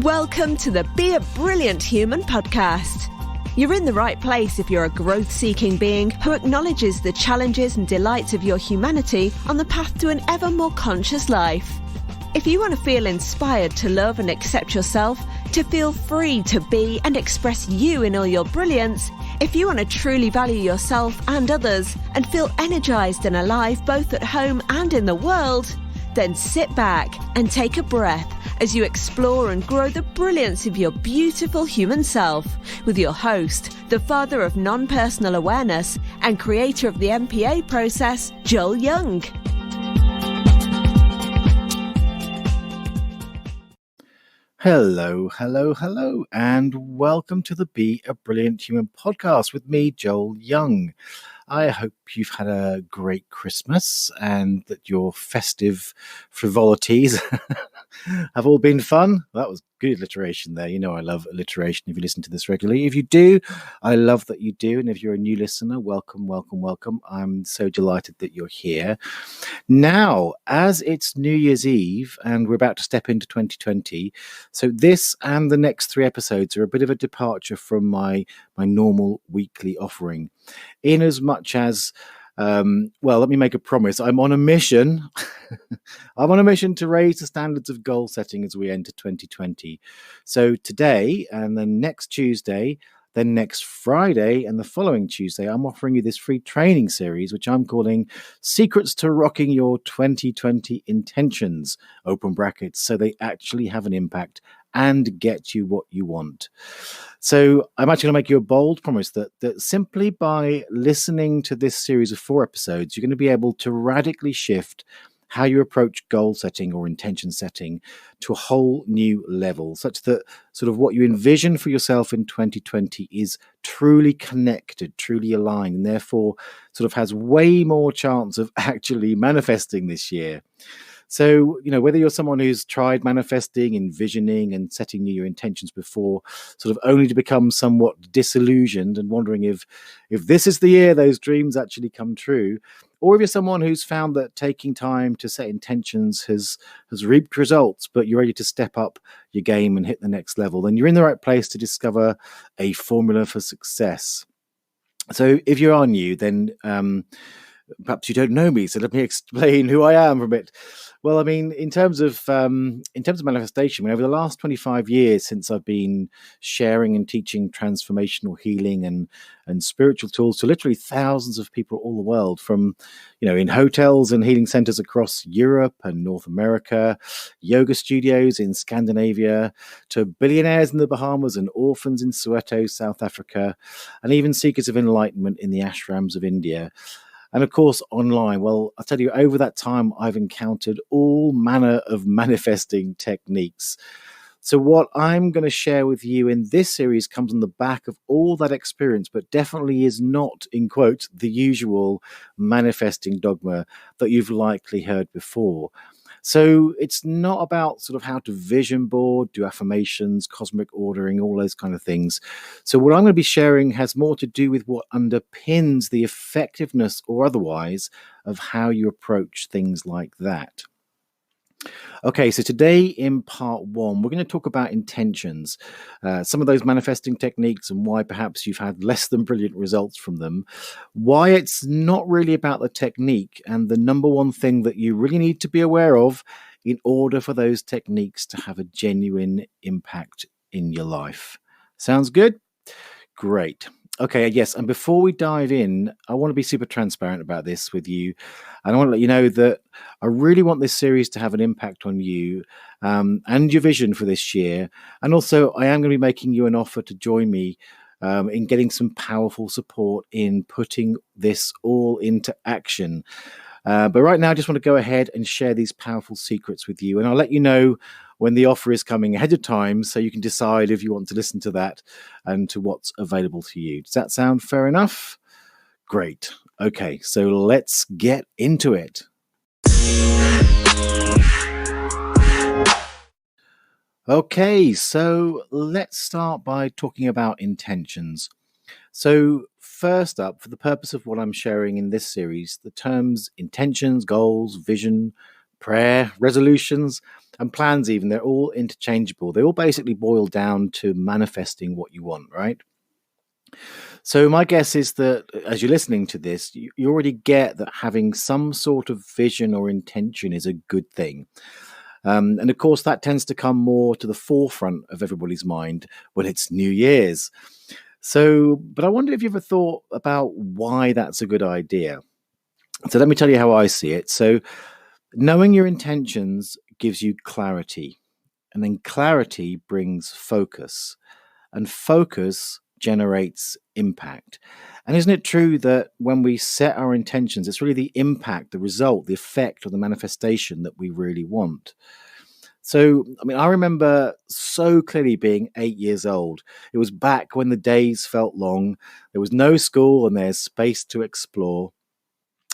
Welcome to the Be a Brilliant Human podcast. You're in the right place if you're a growth-seeking being who acknowledges the challenges and delights of your humanity on the path to an ever more conscious life. If you want to feel inspired to love and accept yourself, to feel free to be and express you in all your brilliance, if you want to truly value yourself and others and feel energized and alive both at home and in the world, then sit back and take a breath as you explore and grow the brilliance of your beautiful human self with your host, the father of non-personal awareness and creator of the MPA process, Joel Young. Hello, and welcome to the Be a Brilliant Human podcast with me, Joel Young. I hope you've had a great Christmas and that your festive frivolities have all been fun. That was good alliteration there. You know I love alliteration if you listen to this regularly. If you do, I love that you do. And if you're a new listener, welcome. I'm so delighted that you're here. Now, as it's New Year's Eve and we're about to step into 2020, so this and the next 3 episodes are a bit of a departure from my normal weekly offering. In as much as, let me make a promise. I'm on a mission. I'm on a mission to raise the standards of goal setting as we enter 2020. So today and then next Tuesday, then next Friday and the following Tuesday, I'm offering you this free training series, which I'm calling Secrets to Rocking Your 2020 Intentions, open brackets, so they actually have an impact and get you what you want. So I'm actually going to make you a bold promise that simply by listening to this series of 4 episodes, you're going to be able to radically shift how you approach goal setting or intention setting to a whole new level, such that sort of what you envision for yourself in 2020 is truly connected, truly aligned, and therefore sort of has way more chance of actually manifesting this year. So, whether you're someone who's tried manifesting, envisioning and setting new intentions before, sort of only to become somewhat disillusioned and wondering if this is the year those dreams actually come true, or if you're someone who's found that taking time to set intentions has reaped results, but you're ready to step up your game and hit the next level, then you're in the right place to discover a formula for success. So if you are new, then perhaps you don't know me, so let me explain who I am for a bit. Well, I mean, in terms of manifestation, over the last 25 years since I've been sharing and teaching transformational healing and spiritual tools to literally thousands of people all the world, from in hotels and healing centers across Europe and North America, yoga studios in Scandinavia, to billionaires in the Bahamas and orphans in Soweto, South Africa, and even seekers of enlightenment in the ashrams of India. And of course, online. Well, I'll tell you, over that time, I've encountered all manner of manifesting techniques. So what I'm going to share with you in this series comes on the back of all that experience, but definitely is not, in quotes, the usual manifesting dogma that you've likely heard before. So it's not about sort of how to vision board, do affirmations, cosmic ordering, all those kind of things. So what I'm going to be sharing has more to do with what underpins the effectiveness or otherwise of how you approach things like that. Okay, so today in part 1, we're going to talk about intentions, some of those manifesting techniques and why perhaps you've had less than brilliant results from them, why it's not really about the technique, and the number one thing that you really need to be aware of in order for those techniques to have a genuine impact in your life. Sounds good? Great. Okay, yes, and before we dive in, I want to be super transparent about this with you. And I want to let you know that I really want this series to have an impact on you and your vision for this year. And also, I am going to be making you an offer to join me in getting some powerful support in putting this all into action. But right now, I just want to go ahead and share these powerful secrets with you. And I'll let you know when the offer is coming ahead of time, so you can decide if you want to listen to that and to what's available to you. Does that sound fair enough? Great. Okay, so let's get into it. Okay, so let's start by talking about intentions. So first up, for the purpose of what I'm sharing in this series, the terms intentions, goals, vision, Prayer, resolutions, and plans even, they're all interchangeable. They all basically boil down to manifesting what you want, right? So my guess is that as you're listening to this, you already get that having some sort of vision or intention is a good thing. And of course, that tends to come more to the forefront of everybody's mind when it's New Year's. So, but I wonder if you ever thought about why that's a good idea. So let me tell you how I see it. So knowing your intentions gives you clarity, and then clarity brings focus, and focus generates impact. And isn't it true that when we set our intentions, it's really the impact, the result, the effect, or the manifestation that we really want? So, I mean, I remember so clearly being 8 years old. It was back when the days felt long. There was no school and there's space to explore.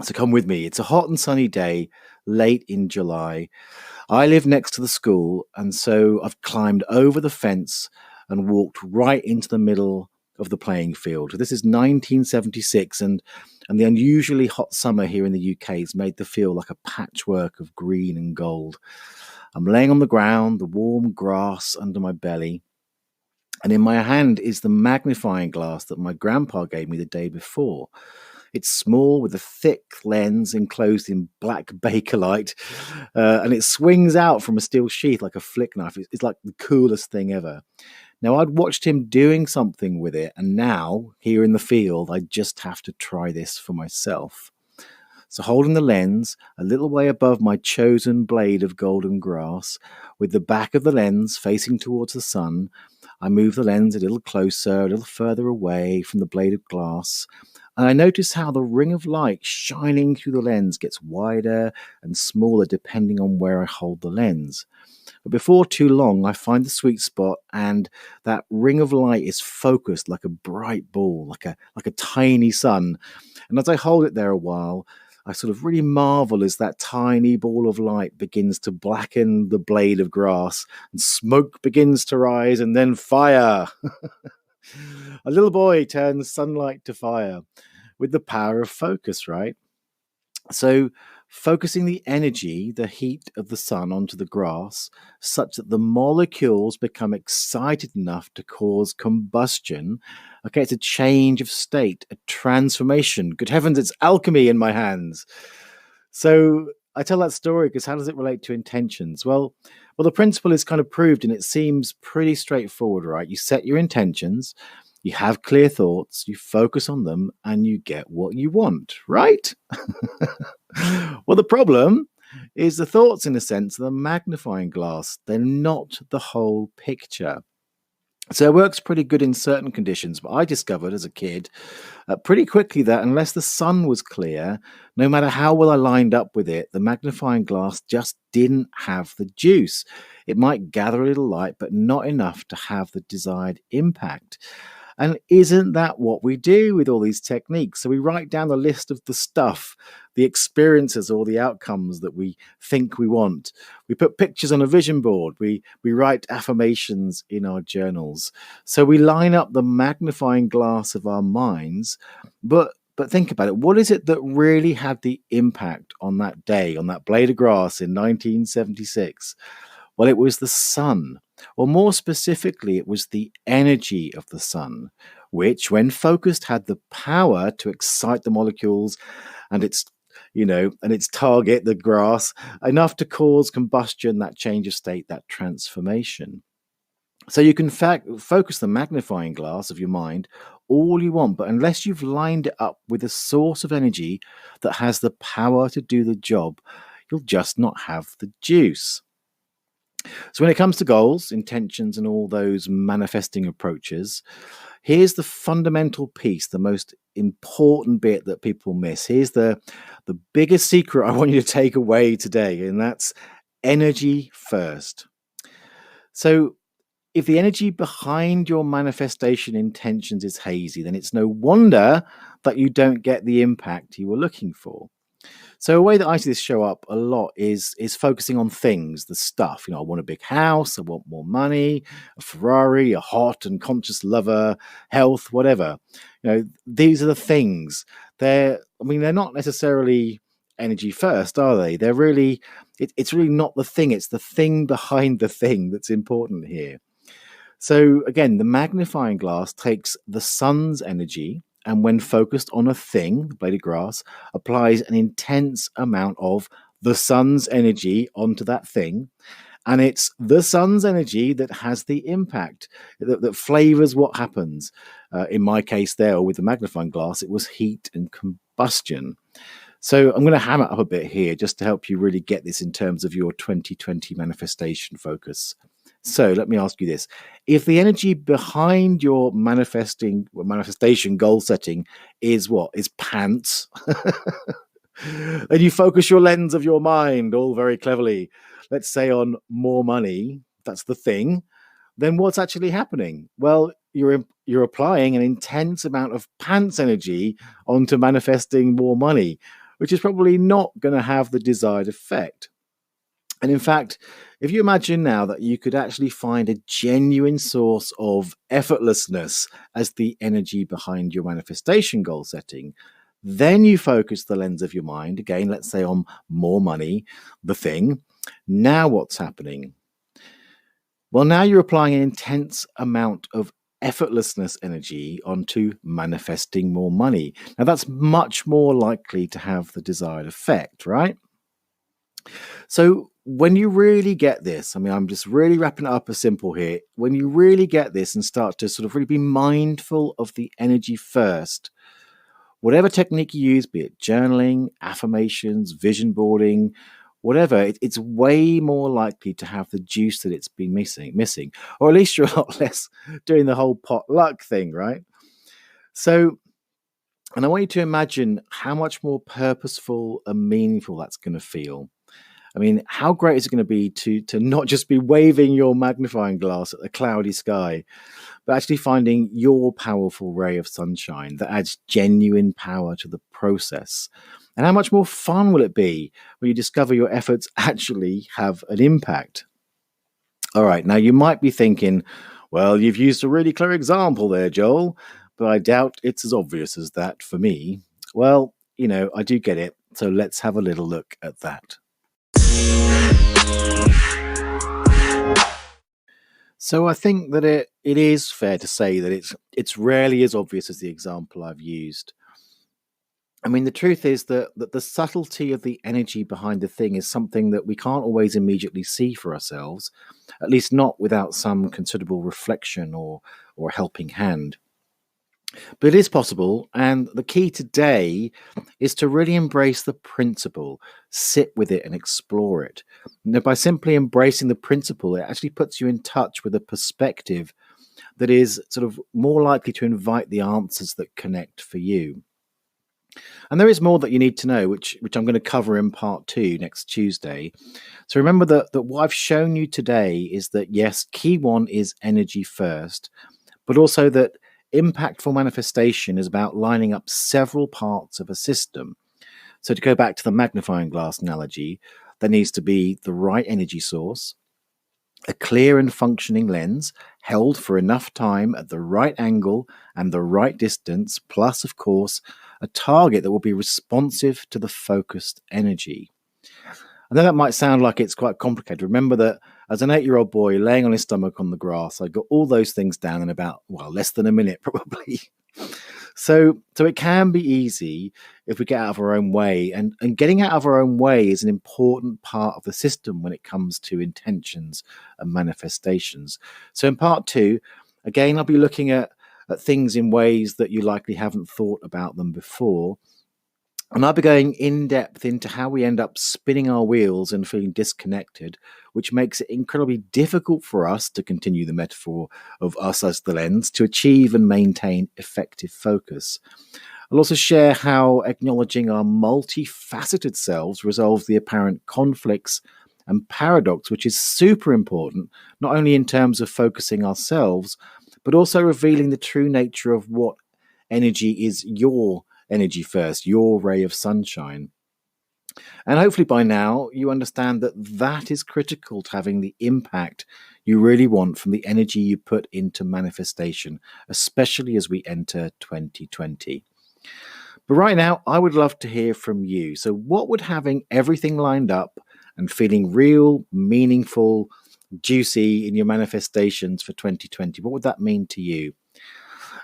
So come with me. It's a hot and sunny day, late in July. I live next to the school, and so I've climbed over the fence and walked right into the middle of the playing field. This is 1976, and the unusually hot summer here in the UK has made the field like a patchwork of green and gold. I'm laying on the ground, the warm grass under my belly, and in my hand is the magnifying glass that my grandpa gave me the day before. It's small with a thick lens enclosed in black bakelite, and it swings out from a steel sheath like a flick knife. It's like the coolest thing ever. Now, I'd watched him doing something with it, and now, here in the field, I just have to try this for myself. So holding the lens a little way above my chosen blade of golden grass, with the back of the lens facing towards the sun, I move the lens a little closer, a little further away from the blade of glass, and I notice how the ring of light shining through the lens gets wider and smaller depending on where I hold the lens. But before too long, I find the sweet spot, and that ring of light is focused like a bright ball, like a tiny sun. And as I hold it there a while, I sort of really marvel as that tiny ball of light begins to blacken the blade of grass, and smoke begins to rise, and then fire. A little boy turns sunlight to fire with the power of focus, right? So focusing the energy, the heat of the sun onto the grass, such that the molecules become excited enough to cause combustion. Okay, it's a change of state, a transformation. Good heavens, it's alchemy in my hands. So I tell that story because how does it relate to intentions? Well, the principle is kind of proved, and it seems pretty straightforward, right? You set your intentions, you have clear thoughts, you focus on them, and you get what you want, right? Well, the problem is the thoughts, in a sense, are the magnifying glass. They're not the whole picture. So it works pretty good in certain conditions, but I discovered as a kid pretty quickly that unless the sun was clear, no matter how well I lined up with it, the magnifying glass just didn't have the juice. It might gather a little light, but not enough to have the desired impact. And isn't that what we do with all these techniques? So we write down the list of the stuff, the experiences or the outcomes that we think we want. We put pictures on a vision board. We write affirmations in our journals. So we line up the magnifying glass of our minds. But think about it. What is it that really had the impact on that day, on that blade of grass in 1976? Well, it was the sun. Or more specifically, it was the energy of the sun, which, when focused, had the power to excite the molecules and its target, the grass, enough to cause combustion, that change of state, that transformation. So you can focus the magnifying glass of your mind all you want, but unless you've lined it up with a source of energy that has the power to do the job, you'll just not have the juice. So when it comes to goals, intentions, and all those manifesting approaches, here's the fundamental piece, the most important bit that people miss. Here's the biggest secret I want you to take away today, and that's energy first. So if the energy behind your manifestation intentions is hazy, then it's no wonder that you don't get the impact you were looking for. So a way that I see this show up a lot is focusing on things, the stuff. I want a big house, I want more money, a Ferrari, a hot and conscious lover, health, whatever. These are the things. They're not necessarily energy first, are they? It's really not the thing. It's the thing behind the thing that's important here. So again, the magnifying glass takes the sun's energy and when focused on a thing, the blade of grass, applies an intense amount of the sun's energy onto that thing. And it's the sun's energy that has the impact, that flavors what happens. In my case there, or with the magnifying glass, it was heat and combustion. So I'm going to hammer up a bit here just to help you really get this in terms of your 2020 manifestation focus. So let me ask you this. If the energy behind your manifestation goal setting is what? Is pants? And you focus your lens of your mind all very cleverly, let's say on more money, that's the thing, then what's actually happening? Well, you're applying an intense amount of pants energy onto manifesting more money, which is probably not going to have the desired effect. And in fact, if you imagine now that you could actually find a genuine source of effortlessness as the energy behind your manifestation goal setting, then you focus the lens of your mind, again, let's say on more money, the thing. Now what's happening? Well, now you're applying an intense amount of effortlessness energy onto manifesting more money. Now that's much more likely to have the desired effect, right? So when you really get this, I mean, I'm just really wrapping it up as simple here. When you really get this and start to sort of really be mindful of the energy first, whatever technique you use, be it journaling, affirmations, vision boarding, whatever, it's way more likely to have the juice that it's been missing, or at least you're a lot less doing the whole potluck thing, right? So, and I want you to imagine how much more purposeful and meaningful that's going to feel. I mean, how great is it going to be to not just be waving your magnifying glass at the cloudy sky, but actually finding your powerful ray of sunshine that adds genuine power to the process? And how much more fun will it be when you discover your efforts actually have an impact? All right, now you might be thinking, well, you've used a really clear example there, Joel, but I doubt it's as obvious as that for me. Well, I do get it, so let's have a little look at that. So I think that it is fair to say that it's rarely as obvious as the example I've used. I mean, the truth is that the subtlety of the energy behind the thing is something that we can't always immediately see for ourselves, at least not without some considerable reflection or helping hand. But it is possible, and the key today is to really embrace the principle, sit with it and explore it. By simply embracing the principle, it actually puts you in touch with a perspective that is sort of more likely to invite the answers that connect for you. And there is more that you need to know, which I'm going to cover in part 2 next Tuesday. So remember that what I've shown you today is that, yes, key one is energy first, but also that impactful manifestation is about lining up several parts of a system. So to go back to the magnifying glass analogy, there needs to be the right energy source, a clear and functioning lens held for enough time at the right angle and the right distance, plus, of course, a target that will be responsive to the focused energy. I know that might sound like it's quite complicated. Remember that as an 8-year-old boy laying on his stomach on the grass, I got all those things down in about, less than a minute probably. So it can be easy if we get out of our own way. And getting out of our own way is an important part of the system when it comes to intentions and manifestations. So in part 2, again, I'll be looking at things in ways that you likely haven't thought about them before. And I'll be going in depth into how we end up spinning our wheels and feeling disconnected, which makes it incredibly difficult for us, to continue the metaphor of us as the lens, to achieve and maintain effective focus. I'll also share how acknowledging our multifaceted selves resolves the apparent conflicts and paradox, which is super important, not only in terms of focusing ourselves, but also revealing the true nature of what energy is your energy first, your ray of sunshine. And hopefully by now you understand that is critical to having the impact you really want from the energy you put into manifestation, especially as we enter 2020. But right now, I would love to hear from you. So, what would having everything lined up and feeling real, meaningful, juicy in your manifestations for 2020, what would that mean to you?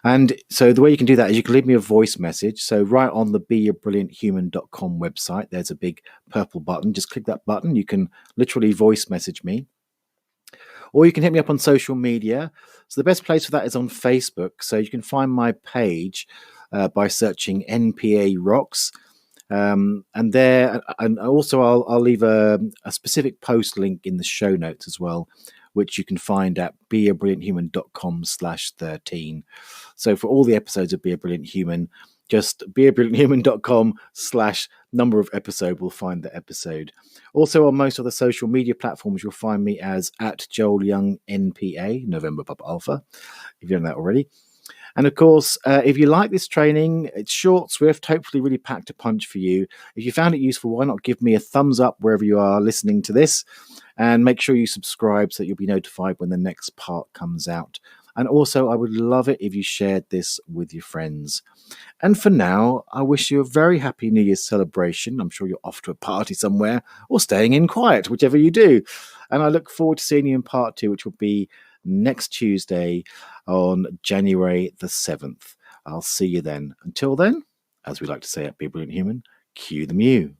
And so the way you can do that is you can leave me a voice message. So right on the beabrillianthuman.com website, there's a big purple button. Just click that button. You can literally voice message me. Or you can hit me up on social media. So the best place for that is on Facebook. So you can find my page by searching NPA Rocks. And also I'll leave a specific post link in the show notes as well, which you can find at beabrillianthuman.com/13. So for all the episodes of Be a Brilliant Human, just beabrillianthuman.com/number of episode will find the episode. Also on most of the social media platforms, you'll find me as at Joel Young NPA, November Papa Alpha, if you've done that already. And of course, if you like this training, it's short, swift, hopefully really packed a punch for you. If you found it useful, why not give me a thumbs up wherever you are listening to this, and make sure you subscribe so that you'll be notified when the next part comes out. And also, I would love it if you shared this with your friends. And for now, I wish you a very happy New Year's celebration. I'm sure you're off to a party somewhere or staying in quiet, whichever you do. And I look forward to seeing you in part 2, which will be next Tuesday on January the 7th. I'll see you then. Until then, as we like to say at Be a Brilliant Human, cue the mew.